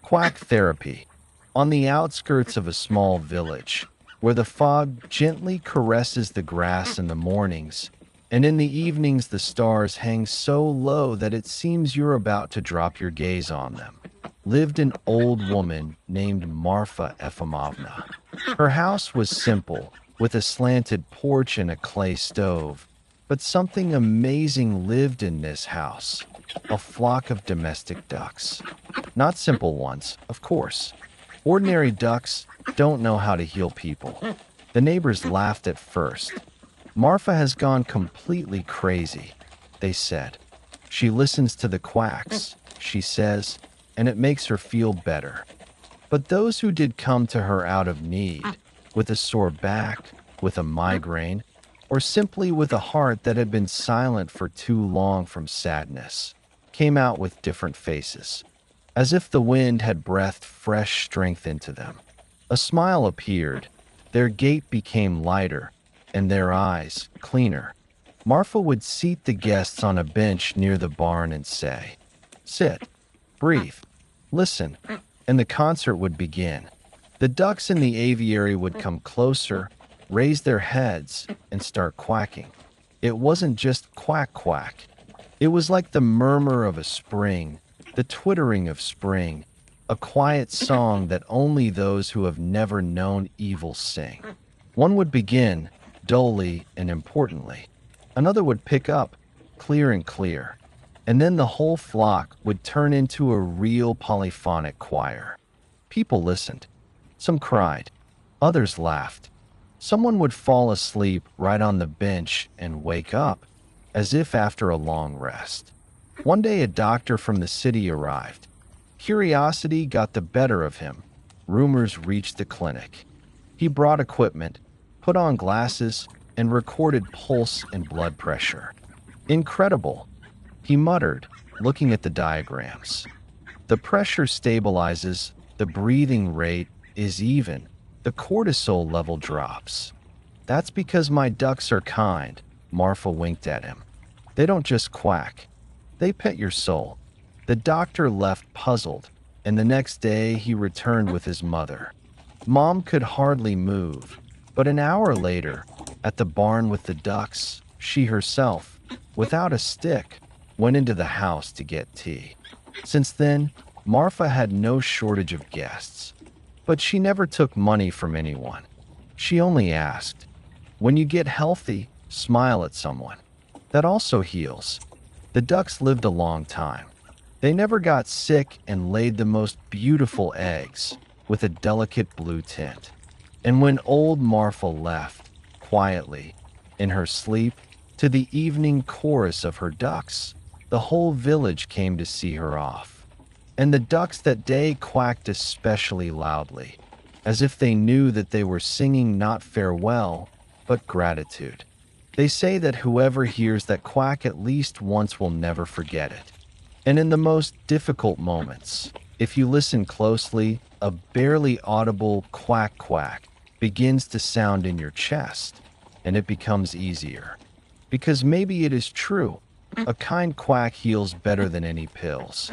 Quack Therapy. On the outskirts of a small village, where the fog gently caresses the grass in the mornings, and in the evenings the stars hang so low that it seems you're about to drop your gaze on them, lived an old woman named Marfa Efimovna. Her house was simple, with a slanted porch and a clay stove, but something amazing lived in this house: a flock of domestic ducks. Not simple ones, of course. Ordinary ducks don't know how to heal people. The neighbors laughed at first. Marfa has gone completely crazy, they said. She listens to the quacks, she says, and it makes her feel better. But those who did come to her out of need, with a sore back, with a migraine, or simply with a heart that had been silent for too long from sadness, came out with different faces, as if the wind had breathed fresh strength into them. A smile appeared, their gait became lighter, and their eyes cleaner. Marfa would seat the guests on a bench near the barn and say, "Sit, breathe, listen," and the concert would begin. The ducks in the aviary would come closer, raise their heads, and start quacking. It wasn't just quack quack. It was like the murmur of a spring, the twittering of spring, a quiet song that only those who have never known evil sing. One would begin, dully and importantly. Another would pick up, clear and clear. And then the whole flock would turn into a real polyphonic choir. People listened. Some cried. Others laughed. Someone would fall asleep right on the bench and wake up, as if after a long rest. One day a doctor from the city arrived. Curiosity got the better of him. Rumors reached the clinic. He brought equipment, put on glasses, and recorded pulse and blood pressure. "Incredible," he muttered, looking at the diagrams. "The pressure stabilizes, the breathing rate is even, the cortisol level drops." "That's because my ducks are kind," Marfa winked at him. "They don't just quack. They pet your soul." The doctor left puzzled, and the next day he returned with his mother. Mom could hardly move, but an hour later, at the barn with the ducks, she herself, without a stick, went into the house to get tea. Since then, Marfa had no shortage of guests, but she never took money from anyone. She only asked, "When you get healthy, smile at someone." That also heals. The ducks lived a long time. They never got sick and laid the most beautiful eggs with a delicate blue tint. And when old Marfa left, quietly, in her sleep, to the evening chorus of her ducks, the whole village came to see her off. And the ducks that day quacked especially loudly, as if they knew that they were singing not farewell, but gratitude. They say that whoever hears that quack at least once will never forget it. And in the most difficult moments, if you listen closely, a barely audible quack quack begins to sound in your chest, and it becomes easier. Because maybe it is true, a kind quack heals better than any pills.